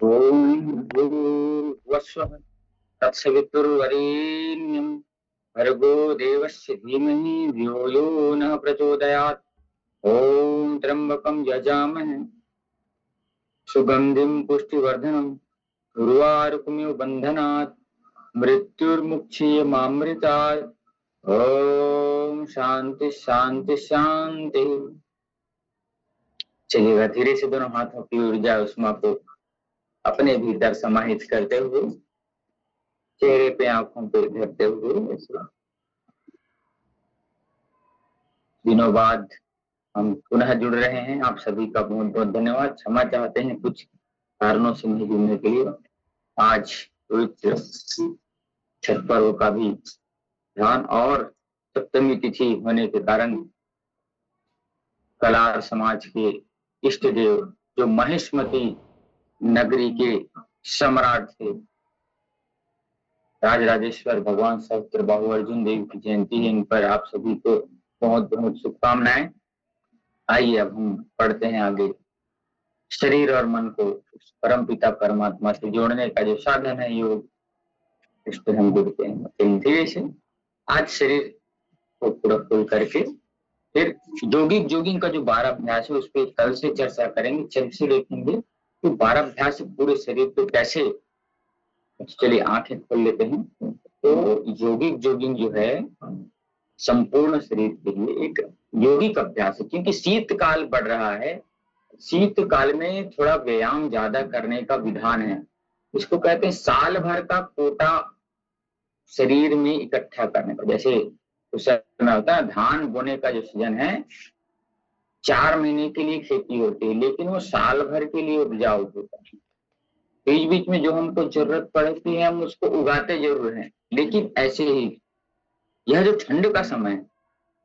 ओम भूर्भुवस्वः तत्सवितुर्वरेण्यं भर्गो देवस्य धीमहि धियो यो नः प्रचोदयात्। ओम त्र्यंबकं यजामहे सुगंधिं पुष्टिवर्धनम् उर्वारुकमिव बन्धनात् मृत्युर्मुक्षीयमामृतात्। ओम शांति शांति शांति। चलिएगा, धीरे से दोनों हाथों की ऊर्जा उष्मा को अपने भीतर समाहित करते हुए चेहरे पे आंखों पे धरते हुए दिनों बाद हम पुनः जुड़ रहे हैं। आप सभी का बहुत बहुत धन्यवाद। क्षमा चाहते हैं कुछ कारणों से नहीं जुड़ने के लिए। आज पवित्र छठ पर्व का भी ध्यान और सप्तमी तिथि होने के कारण कलार समाज के इष्ट देव जो महेशमती नगरी के सम्राट थे राजराजेश्वर भगवान सहस्त्रबाहु अर्जुन देव की जयंती है। इन पर आप सभी को बहुत बहुत शुभकामनाएं। आइए अब हम पढ़ते हैं आगे। शरीर और मन को परम पिता परमात्मा से जोड़ने का जो साधन है योग, इस पर हम जुड़ते हैं धीरे से। आज शरीर को पूरा खोल करके फिर जोगिंग जोगिंग का जो 12 अभ्यास है उस पर कल से चर्चा करेंगे। चल से देखेंगे तो 12 अभ्यास पूरे शरीर को कैसे। चलिए आंखें खोल लेते हैं। तो योगिक जोगिंग जो है संपूर्ण शरीर के लिए एक योगिक अभ्यास है, क्योंकि शीतकाल बढ़ रहा है। शीतकाल में थोड़ा व्यायाम ज्यादा करने का विधान है। इसको कहते हैं साल भर का कोटा शरीर में इकट्ठा करने का। जैसे उस समय होता है धान बोने का जो सीजन है, 4 महीने के लिए खेती होती है, लेकिन वो साल भर के लिए उपजाऊ होता है। बीच बीच में जो हमको जरूरत पड़ती है हम उसको उगाते जरूर हैं, लेकिन ऐसे ही यह जो ठंड का समय है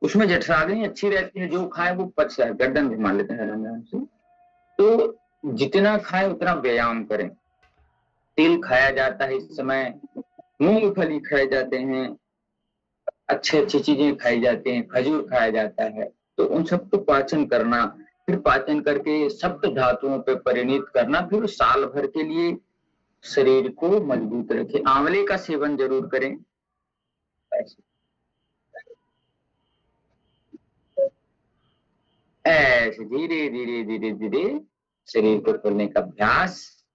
उसमें जठराग्नि अच्छी रहती है। जो खाए वो पच जाए, गर्दन घुमा लेते हैं आराम से। तो जितना खाए उतना व्यायाम करें। तिल खाया जाता है इस समय, मूंगफली खाए जाते हैं, अच्छे अच्छी चीजें खाई जाती हैं, खजूर खाया जाता है। तो उन सबको पाचन करना, फिर पाचन करके सप्त धातुओं पे परिणित करना, फिर साल भर के लिए शरीर को मजबूत रखे। आंवले का सेवन जरूर करें। ऐसे धीरे धीरे धीरे धीरे शरीर को खोलने का अभ्यास।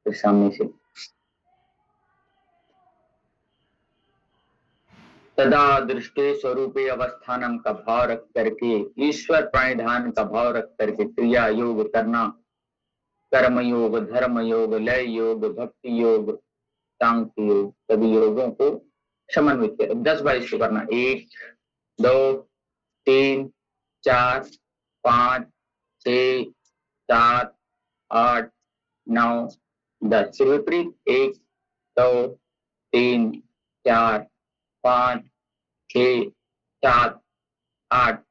फिर सामने से तदा दृष्टि स्वरूपे अवस्थानम का भाव रख करके, ईश्वर प्राणिधान का भाव रख करके क्रिया योग करना। कर्म योग, धर्म योग, लय योग, भक्ति योग, सांख्य योग, सभी योगों को समन्वित कर 10 बार इसको करना। 1 2 3 4 5 6 7 8 9 10। फिर विपरीत 1 2 3 4 5 6 7 8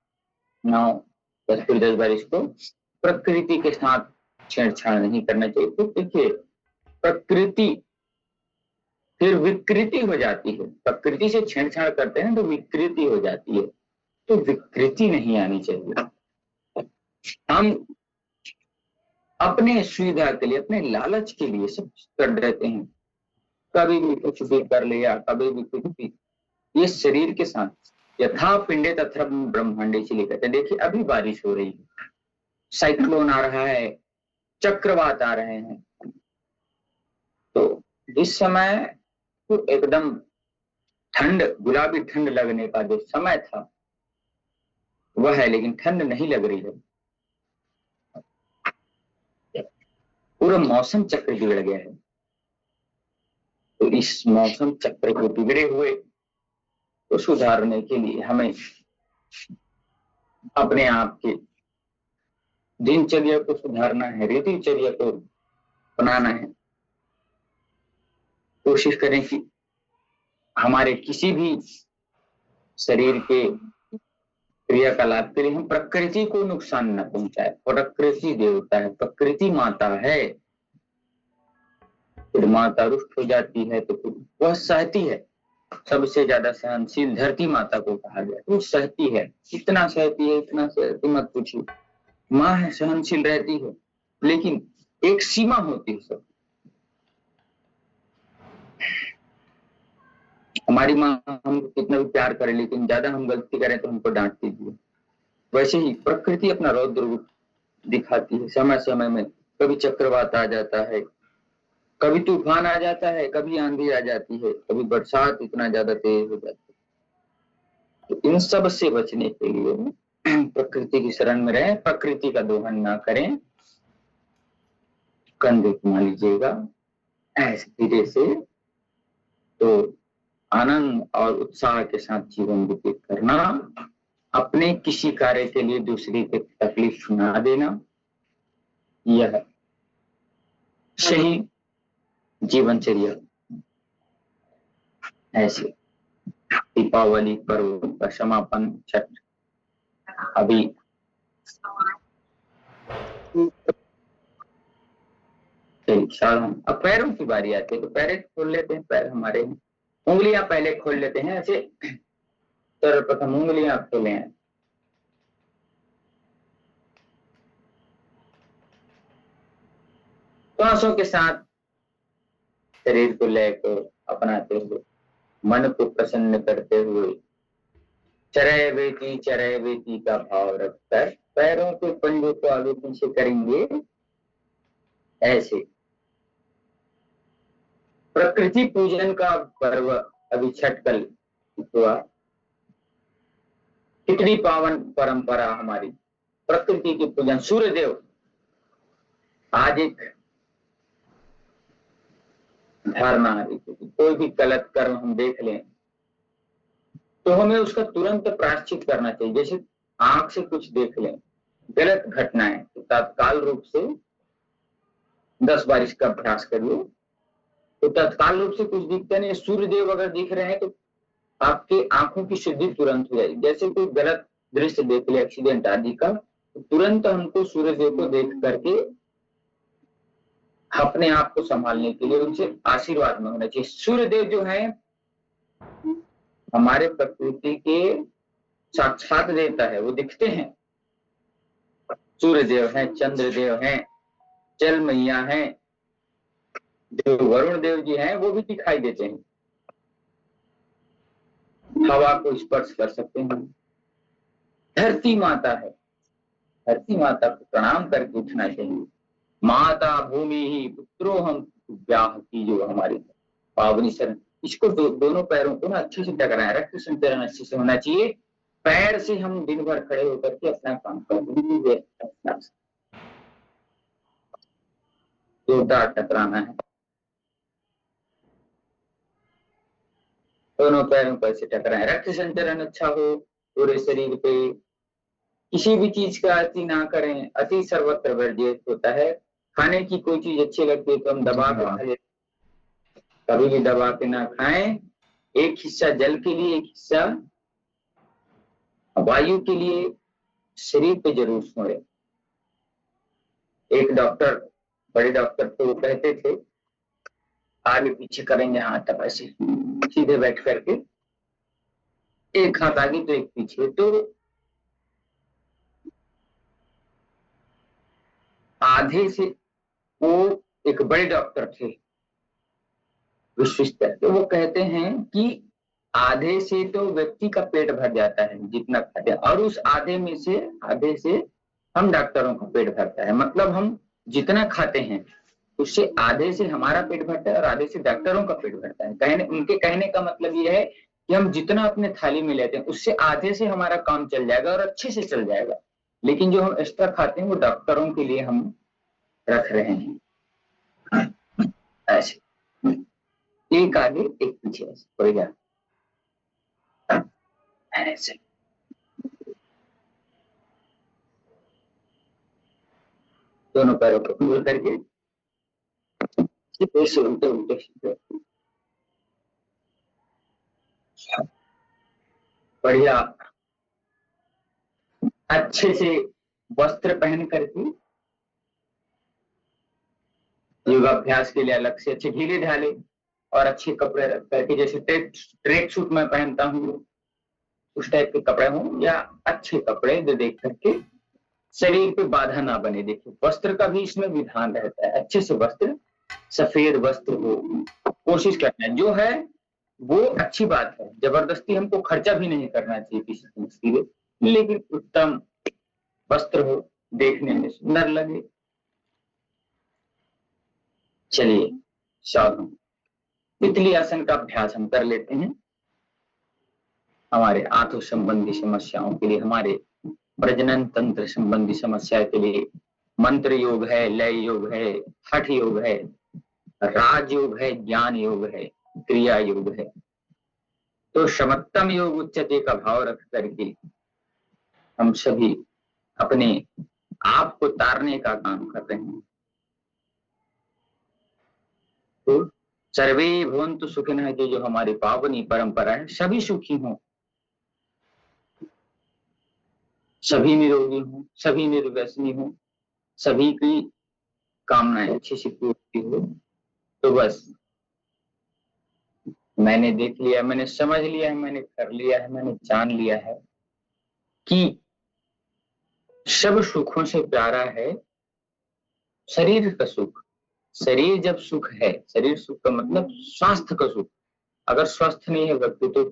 9 10। फिर 10 बार इसको प्रकृति के साथ छेड़छाड़ नहीं करना चाहिए। तो देखिए प्रकृति फिर विकृति हो जाती है। प्रकृति से छेड़छाड़ करते हैं तो विकृति हो जाती है, तो विकृति नहीं आनी चाहिए। हम अपने सुविधा के लिए, अपने लालच के लिए सब कर देते हैं। कभी भी कुछ भी कर लिया, कभी भी कुछ भी। ये शरीर के साथ यथा पिंडे तथा ब्रह्मांडे से लेकर देखिए अभी बारिश हो रही है, साइक्लोन आ रहा है, चक्रवात आ रहे हैं। तो इस समय तो एकदम ठंड, गुलाबी ठंड लगने का जो समय था वह है, लेकिन ठंड नहीं लग रही है। पूरा मौसम चक्र बिगड़ गया है। तो इस मौसम चक्र को बिगड़े हुए को सुधारने के लिए हमें अपने आप की दिनचर्या को सुधारना है, ऋतुचर्या को बनाना है। कोशिश करें कि हमारे किसी भी शरीर के क्रियाकलाप के लिए हम प्रकृति को नुकसान न पहुंचाए। प्रकृति देवता है, प्रकृति माता है। फिर माता रुष्ट हो जाती है तो फिर वह सहती है। सबसे ज्यादा सहनशील धरती माता को कहा गया, वो सहती है। इतना सहती है, इतना सहती मत पूछिए। माँ है, सहनशील रहती है, लेकिन एक सीमा होती है सब। हमारी माँ हम कितना भी प्यार करें, लेकिन ज्यादा हम गलती करें तो हमको डांटती भी है। वैसे ही प्रकृति अपना रौद्र रूप दिखाती है समय समय में। कभी चक्रवात आ जाता है, कभी तूफान आ जाता है, कभी आंधी आ जाती है, कभी बरसात इतना ज्यादा तेज हो जाती है। तो इन सब से बचने के लिए प्रकृति की शरण में रहें, प्रकृति का दोहन ना करें। कंधे घुमा लीजिएगा ऐसे धीरे से, तो आनंद और उत्साह के साथ जीवन व्यतीत करना। अपने किसी कार्य के लिए दूसरे की तकलीफ ना देना, यह सही जीवनचर्या। ऐसे दीपावली पर्व का समापन छठ अभी अब पैरों की बारी आती है, तो पैर खोल लेते हैं। पैर हमारे उंगलियां पहले खोल लेते हैं ऐसे। सर्वप्रथम उंगलियां खोले हैं, श्वासों के साथ शरीर को लेकर अपनाते हुए, मन को प्रसन्न करते हुए चरय बेटी का भाव रखकर पैरों के पंजों को आगे पीछे करेंगे ऐसे। प्रकृति पूजन का पर्व अभी छठ कल हुआ। कितनी पावन परंपरा हमारी प्रकृति की पूजन। सूर्य देव आज एक धारणा है, कोई भी गलत कर्म हम देख लें तो हमें उसका तुरंत प्रायश्चित करना चाहिए। जैसे आंख से कुछ देख लें गलत घटना है तो तत्काल रूप से 10 बार इसका अभ्यास करिए, तो तत्काल रूप से कुछ दिखता नहीं। सूर्य देव अगर दिख रहे हैं तो आपके आंखों की शुद्धि तुरंत हो जाएगी। जैसे कोई गलत दृश्य देख ले एक्सीडेंट आदि का, तो तुरंत हमको सूर्य देव को देख करके अपने आप को संभालने के लिए उनसे आशीर्वाद मांगना चाहिए। सूर्य देव जो है हमारे प्रकृति के साक्षात देवता है, वो दिखते हैं। सूर्य देव है, चंद्र देव है, जल मैया है, जो वरुण देव जी हैं वो भी दिखाई देते हैं। हवा को स्पर्श कर सकते हैं। धरती माता है, धरती माता को प्रणाम करके उठना चाहिए। माता भूमि ही पुत्रो हम व्याह की, जो हमारी पावनी शरण, इसको दोनों पैरों को ना अच्छे से टकराए, रक्त संचरण अच्छे से होना चाहिए। पैर से हम दिन भर खड़े होकर के अपना काम करते, जोरदार टकराना है। दोनों पैरों पर से टकराए, रक्त संचरण अच्छा हो पूरे शरीर पे। किसी भी चीज का अति ना करें, अति सर्वत्र वर्जित होता है। खाने की कोई चीज अच्छी लगती है तो हम दबा के खा लेते, कभी भी दबा के ना खाएं। एक हिस्सा जल के लिए, एक हिस्सा वायु के लिए शरीर पे जरूर सोए। एक डॉक्टर, बड़े डॉक्टर थे, वो कहते थे आगे पीछे करेंगे हाथ तब ऐसे सीधे बैठ करके, एक हाथ आगे तो एक पीछे। तो आधे से, वो एक बड़े डॉक्टर थे विश्व स्तर के, वो कहते हैं कि आधे से तो व्यक्ति का पेट भर जाता है जितना खाते हैं, और उस आधे से हम डॉक्टरों का पेट भरता है। मतलब हम जितना खाते हैं उससे आधे से हमारा पेट भरता है और आधे से डॉक्टरों का पेट भरता है। उनके कहने का मतलब ये है कि हम जितना अपने थाली में लेते हैं उससे आधे से हमारा काम चल जाएगा और अच्छे से चल जाएगा। लेकिन जो हम एक्स्ट्रा खाते हैं वो डॉक्टरों के लिए हम रख रहे हैं। ऐसे एक आगे एक पीछे हो गया ऐसे। दोनों पैरों को खोल करके उल्टे उल्टे सीधे बढ़िया अच्छे से वस्त्र पहन करके, योगाभ्यास के लिए अलग से अच्छे ढीले ढाले और अच्छे कपड़े रख करके, जैसे ट्रैक सूट मैं पहनता हूँ उस टाइप के कपड़े हों, या अच्छे कपड़े जो देख करके शरीर पे बाधा ना बने। देखिए वस्त्र का भी इसमें विधान रहता है, अच्छे से वस्त्र, सफेद वस्त्र हो, कोशिश करना है। जो है वो अच्छी बात है, जबरदस्ती हमको खर्चा भी नहीं करना चाहिए किसी चीज के लिए, लेकिन उत्तम वस्त्र हो, देखने में सुंदर लगे। चलिए साधु तितली आसन का अभ्यास हम कर लेते हैं। हमारे आंतों संबंधी समस्याओं के लिए, हमारे प्रजनन तंत्र संबंधी समस्या के लिए मंत्र योग है, लय योग है, हठ योग है, राज योग है, ज्ञान योग है, क्रिया योग है। तो समत्तम योग उच्चते का भाव रख करके हम सभी अपने आप को तारने का काम कर रहे हैं। तो सर्वे भवन्तु सुखिनः, जो हमारी पावनी परंपरा है, सभी सुखी हों, सभी निरोगी हों, सभी निर्व्यसनी हों, सभी की कामनाएं अच्छी से पूरी हो। तो बस मैंने देख लिया, मैंने समझ लिया है, मैंने कर लिया है, मैंने जान लिया है कि सब सुखों से प्यारा है शरीर का सुख। शरीर जब सुख है, शरीर सुख का मतलब स्वास्थ्य का सुख। अगर स्वस्थ नहीं है व्यक्ति तो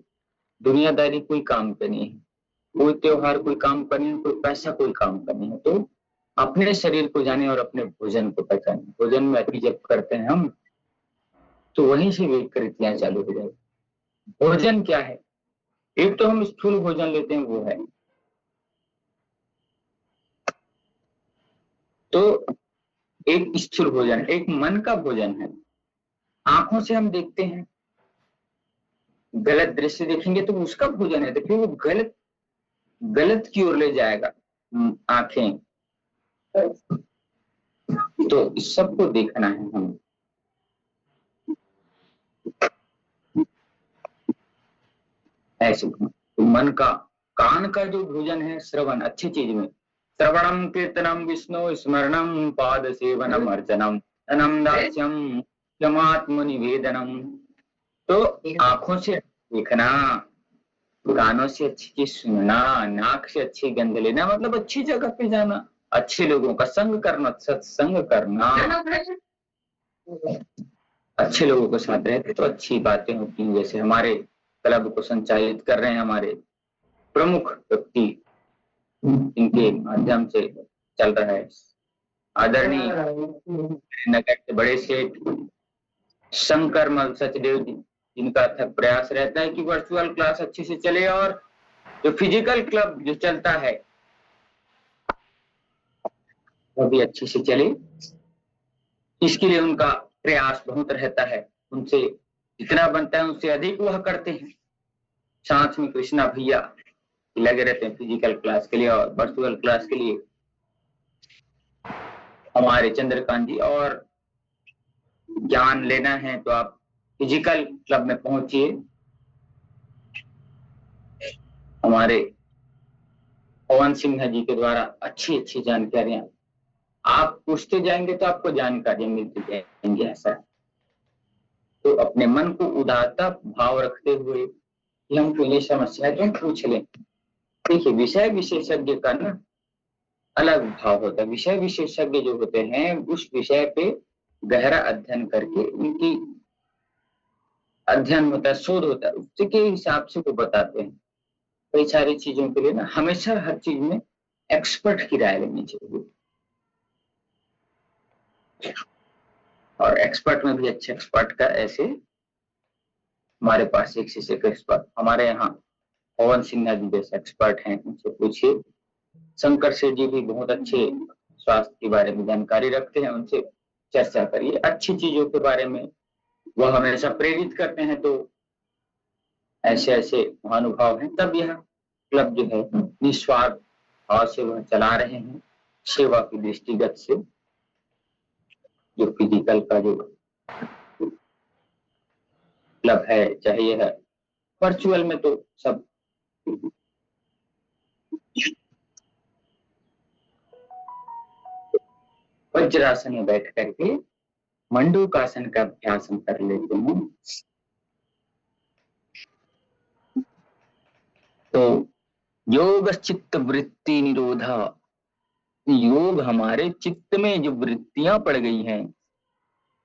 दुनियादारी कोई काम का नहीं है, कोई त्योहार कोई काम का नहीं है, कोई पैसा कोई काम का नहीं है। तो अपने शरीर को जाने और अपने भोजन को पहचाने। भोजन में अति जब करते हैं हम, तो वहीं से विकृतियां चालू हो जाएगी। भोजन क्या है? एक तो हम स्थूल भोजन लेते हैं, वो है। तो एक स्थूल भोजन, एक मन का भोजन है। आंखों से हम देखते हैं, गलत दृश्य देखेंगे तो उसका भोजन है। देखिए वो गलत गलत की ओर ले जाएगा आंखें। तो इस सबको देखना है हमें। ऐसे तो मन का, कान का जो भोजन है श्रवण, अच्छी चीज में श्रवणम कीर्तनम विष्णु स्मरणम पाद सेवनम अर्चनम धनम दास्यम क्षमात्म निवेदनम। तो आंखों से देखना, कानों से अच्छी चीज सुनना, नाक से अच्छी गंध लेना, मतलब अच्छी जगह पे जाना, अच्छे लोगों का संग करना, सत्संग करना। अच्छे लोगों के साथ रहते तो अच्छी बातें होती हैं। जैसे हमारे क्लब को संचालित कर रहे हैं हमारे प्रमुख व्यक्ति, इनके माध्यम से चल रहा है, आदरणीय नगर के बड़े सेठ शंकर मल सचदेव जी, जिनका अथक प्रयास रहता है कि वर्चुअल क्लास अच्छे से चले और जो फिजिकल क्लब जो चलता है वो भी अच्छे से चले। इसके लिए उनका प्रयास बहुत रहता है, उनसे जितना बनता है उससे अधिक वह करते हैं। साथ में कृष्णा भैया लगे रहते हैं फिजिकल क्लास के लिए और वर्चुअल क्लास के लिए हमारे चंद्रकांत जी। और ज्ञान लेना है तो आप फिजिकल क्लब में पहुंचिए। हमारे पवन सिंह जी के द्वारा अच्छी अच्छी जानकारियां आप पूछते जाएंगे तो आपको जानकारियां मिलती जाएंगी। ऐसा तो अपने मन को उदारता भाव रखते हुए कि हमको ये समस्या है तो हम पूछ लें। देखिए विषय विशेषज्ञ का ना अलग भाव होता है। विषय विशेषज्ञ जो होते हैं उस विषय पे गहरा अध्ययन करके उनकी अध्ययन होता है, शोध होता है, उसके हिसाब से वो बताते हैं। कई सारी चीजों के लिए ना हमेशा हर चीज में एक्सपर्ट की राय लेनी चाहिए। और एक्सपर्ट में भी अच्छे एक्सपर्ट का ऐसे हमारे पास एक से एक एक्सपर्ट, हमारे यहाँ पवन सिन्हा जी जैसे एक्सपर्ट हैं, उनसे पूछिए। शंकर सेठ जी भी बहुत अच्छे स्वास्थ्य के बारे में जानकारी रखते हैं, उनसे चर्चा करिए अच्छी चीजों के बारे में। वह हमेशा प्रेरित करते हैं। तो ऐसे ऐसे महानुभाव हैं, तब यह क्लब जो है निस्वार्थ भाव से वह चला रहे हैं, सेवा की दृष्टिगत से। जो फिजिकल का जो क्लब है, चाहे यह वर्चुअल में, तो सब वज्रासन में बैठ करके मंडूकासन का अभ्यास हम कर लेते हैं। तो योग चित्त वृत्ति निरोधा योग हमारे चित्त में जो वृत्तियां पड़ गई हैं,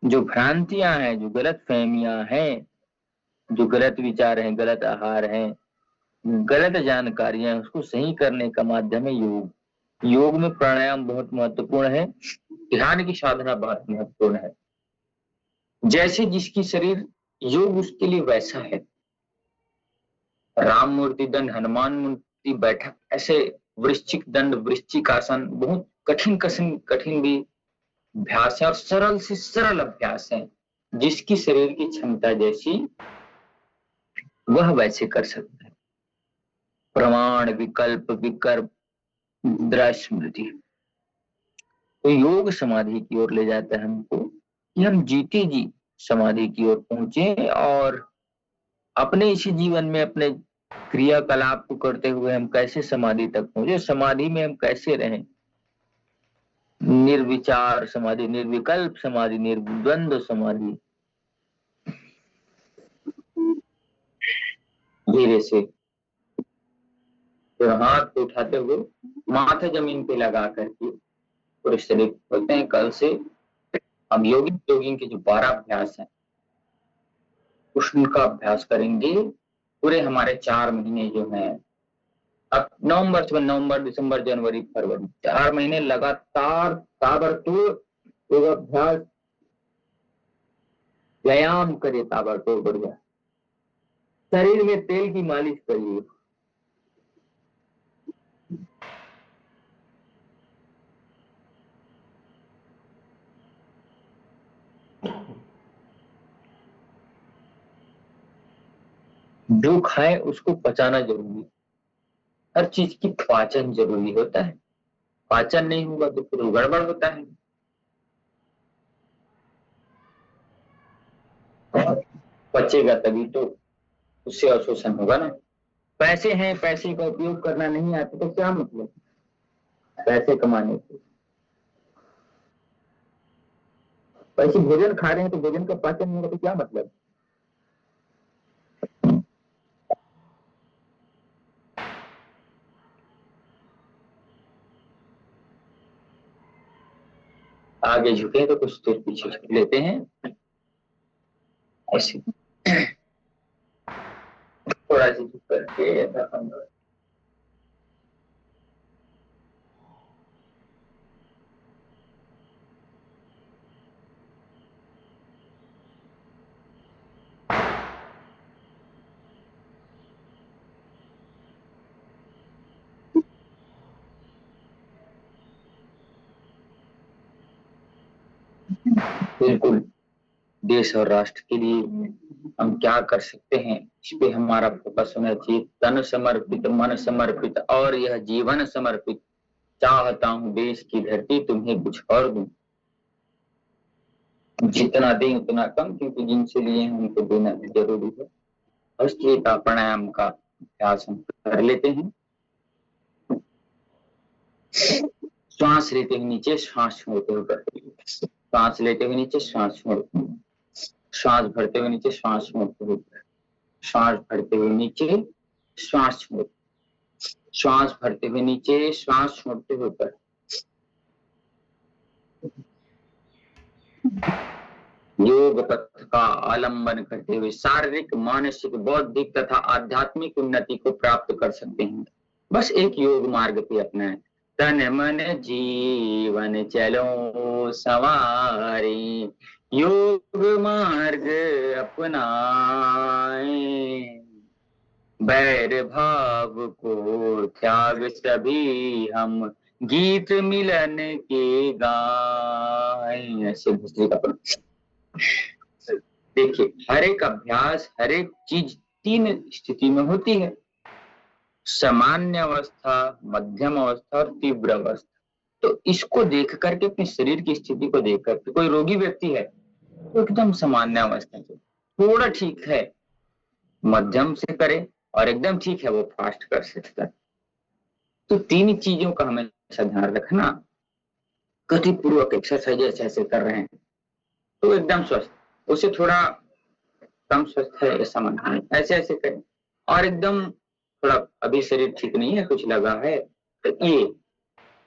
जो भ्रांतियां हैं, जो गलत फहमियां हैं, जो गलत विचार हैं, गलत आहार हैं, गलत जानकारियां, उसको सही करने का माध्यम है योग। योग में प्राणायाम बहुत महत्वपूर्ण है, ध्यान की साधना बहुत महत्वपूर्ण है। जैसे जिसकी शरीर योग उसके लिए वैसा है। राम मूर्ति दंड, हनुमान मूर्ति बैठक, ऐसे वृश्चिक दंड, वृश्चिक आसन बहुत कठिन कठिन कठिन भी अभ्यास है और सरल से सरल अभ्यास है। जिसकी शरीर की क्षमता जैसी वह वैसे कर सकता है। प्रमाण, विकल्प, विकल्प, स्मृति। तो योग समाधि की ओर ले जाता है हमको कि हम जीते जी समाधि की ओर पहुंचे और अपने इसी जीवन में अपने क्रियाकलाप को करते हुए हम कैसे समाधि तक पहुंचे, समाधि में हम कैसे रहें। निर्विचार समाधि, निर्विकल्प समाधि, निर्द्वंद्व समाधि। धीरे से तो हाथ को उठाते हुए माथा जमीन पे लगा करके पूरे शरीर बोलते हैं कल से हम योगिंग के जो 12 अभ्यास हैं उनका अभ्यास करेंगे। पूरे हमारे 4 महीने जो हैं, अब नवंबर, दिसंबर, जनवरी, फरवरी, 4 महीने लगातार ताबड़तोड़ योग अभ्यास, व्यायाम करिए ताबड़तोड़ बढ़िया। शरीर में तेल की मालिश करिए। जो खाए उसको पचाना जरूरी, हर चीज की पाचन जरूरी होता है। पाचन नहीं होगा तो फिर गड़बड़ होता है। पचेगा तभी तो उससे अवशोषण होगा ना। पैसे हैं, पैसे का उपयोग करना नहीं आता तो क्या मतलब पैसे कमाने से। पैसे भोजन खा रहे हैं तो भोजन का पाचन नहीं होगा तो क्या मतलब। आगे झुके तो कुछ देर पीछे झुक लेते हैं ऐसे थोड़ा सा झुक करके ऐसा करना। बिल्कुल, देश और राष्ट्र के लिए हम क्या कर सकते हैं इस पे हमारा फोकस होना चाहिए। तन समर्पित, मन समर्पित और यह जीवन समर्पित, चाहता हूं देश की धरती तुम्हें कुछ और दूं। जितना दें उतना कम, क्योंकि जिनसे लिए उनको देना भी जरूरी है। हस्तरेखा प्राणायाम का अभ्यास हम कर लेते हैं। श्वास लेते हुए नीचे, श्वास छोड़ते हुए ऊपर, श्वास लेते हुए नीचे, श्वास छोड़ते हुए, श्वास भरते हुए नीचे, श्वास छोड़ते हुए, श्वास भरते हुए नीचे, श्वास छोड़, श्वास भरते हुए नीचे, श्वास छोड़ते हुए ऊपर। योग पथ का आलंबन करते हुए शारीरिक, मानसिक, बौद्धिक तथा आध्यात्मिक उन्नति को प्राप्त कर सकते हैं। बस एक योग मार्ग पे अपनाएं। तन मन जीवन चलो सवारे, योग मार्ग अपनाए, बैर भाव को त्याग सभी हम, गीत मिलन के गाएं। ऐसे दूसरे का देखिए, हर एक अभ्यास, हर एक चीज 3 स्थिति में होती है, सामान्य अवस्था, मध्यम अवस्था और तीव्र अवस्था। तो इसको देख करके, अपने शरीर की स्थिति को देख करके, कोई रोगी व्यक्ति है तो एकदम सामान्य अवस्था से थोड़ा ठीक है, मध्यम से करे और एकदम ठीक है वो फास्ट कर सकता है। तो 3 चीजों का हमेशा ध्यान रखना। गति पूर्वक एक्सरसाइज ऐसे कर रहे हैं तो एकदम स्वस्थ, उसे थोड़ा कम स्वस्थ है ऐसा मानना, ऐसे ऐसे करें। और एकदम थोड़ा अभी शरीर ठीक नहीं है, कुछ लगा है तो ये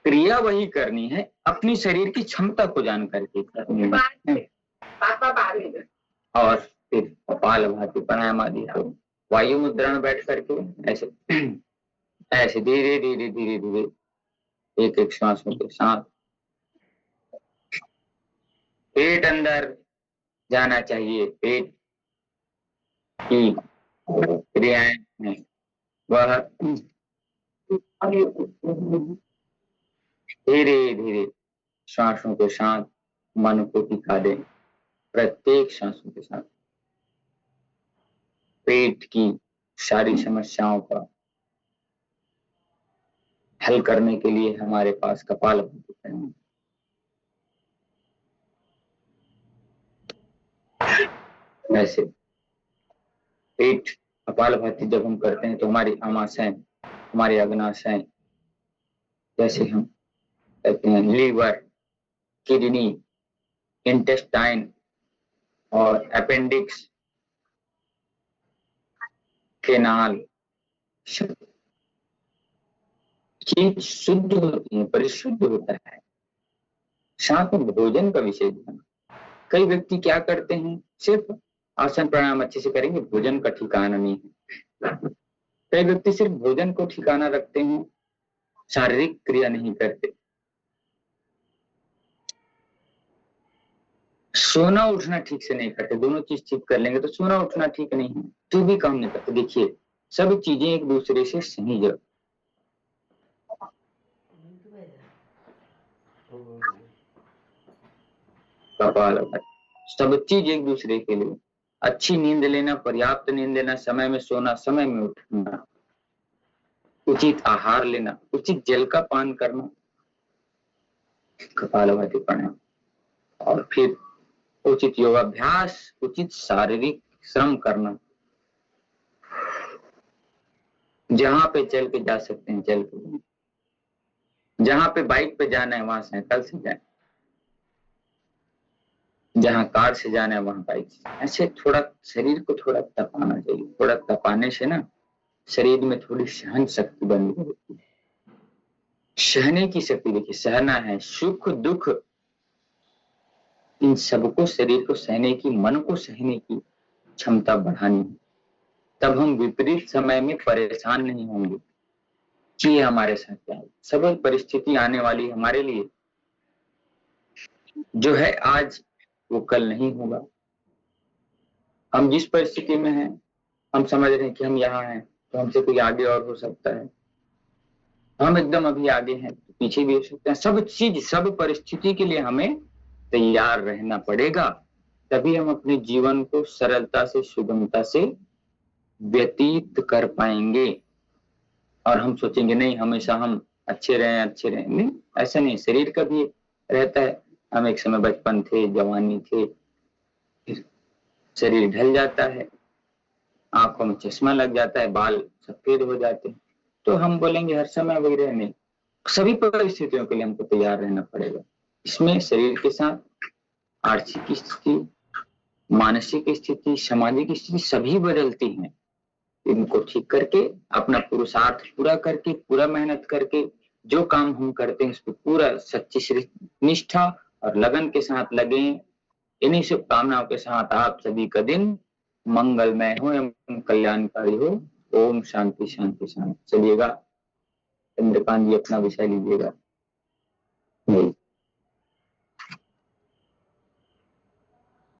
क्रिया वही करनी है, अपनी शरीर की क्षमता को जान करके करनी है। और फिर कपालभाति प्राणायाम आदि को वायु मुद्रा में बैठ करके ऐसे ऐसे धीरे धीरे धीरे धीरे एक एक श्वासों के साथ पेट अंदर जाना चाहिए। पेट की क्रियाएं हैं वह धीरे धीरे श्वासों के साथ मन को टिका दें। प्रत्येक श्वासों के साथ पेट की सारी समस्याओं का हल करने के लिए हमारे पास कपालभाति करनी। वैसे पेट कपालभाति जब हम करते हैं तो हमारी आमाशय, हमारी अग्नाशय, जैसे हम कहते हैं लीवर, किडनी, इंटेस्टाइन और अपेंडिक्स, केनाल चीज शुद्ध होती है, परिशुद्ध होता है। साथ में भोजन का विशेष ध्यान। कई व्यक्ति क्या करते हैं, सिर्फ आसन प्राणायाम अच्छे से करेंगे, भोजन का ठिकाना नहीं है। कई व्यक्ति सिर्फ भोजन को ठिकाना रखते हैं, शारीरिक क्रिया नहीं करते। सोना उठना ठीक से नहीं करते। दोनों चीज ठीक कर लेंगे तो सोना उठना ठीक नहीं है, तो भी काम नहीं करते। देखिए सब चीजें एक दूसरे से संयोजक। कपालभाति सब चीज एक दूसरे के लिए। अच्छी नींद लेना, पर्याप्त नींद लेना, समय में सोना, समय में उठना, उचित आहार लेना, उचित जल का पान करना, कपालभाति प्राणायाम। और फिर उचित योगाभ्यास, उचित शारीरिक श्रम करना। जहां पे चल के जा सकते हैं चल के, जहां पे बाइक पे जाना है वहां साइकिल से जाए, जहां कार से जाना है वहां बाइक से। ऐसे थोड़ा शरीर को थोड़ा तपाना चाहिए। थोड़ा तपाने से ना शरीर में थोड़ी सहन शक्ति बनी रहती है। सहने की शक्ति, देखिए सहना है, सुख दुख इन सबको, शरीर को सहने की, मन को सहने की क्षमता बढ़ानी है। तब हम विपरीत समय में परेशान नहीं होंगे कि हमारे साथ क्या है। सब परिस्थिति आने वाली हमारे लिए, जो है आज वो कल नहीं होगा। हम जिस परिस्थिति में हैं, हम समझ रहे हैं कि हम यहाँ हैं तो हमसे कोई आगे और हो सकता है। हम एकदम अभी आगे हैं तो पीछे भी हो सकते हैं। सब चीज, सब परिस्थिति के लिए हमें तैयार रहना पड़ेगा। तभी हम अपने जीवन को सरलता से, सुगमता से व्यतीत कर पाएंगे। और हम सोचेंगे नहीं हमेशा हम अच्छे रहें, अच्छे रहें। नहीं, ऐसा नहीं। शरीर का भी रहता है। हम एक समय बचपन थे, जवानी थे, फिर शरीर ढल जाता है, आंखों में चश्मा लग जाता है, बाल सफेद हो जाते हैं। तो हम बोलेंगे हर समय वही रहने। सभी परिस्थितियों के लिए हमको तैयार रहना पड़ेगा। इसमें शरीर के साथ आर्थिक स्थिति, मानसिक स्थिति, सामाजिक स्थिति सभी बदलती हैं। इनको ठीक करके, अपना पुरुषार्थ पूरा करके, पूरा मेहनत करके जो काम हम करते हैं उसको पूरा सच्ची निष्ठा और लगन के साथ लगे। इन्हीं शुभकामनाओं के साथ आप सभी का दिन मंगलमय हो एवं कल्याणकारी हो। ओम शांति शांति शांति। चलिएगा चंद्रकांत जी अपना विषय लीजिएगा।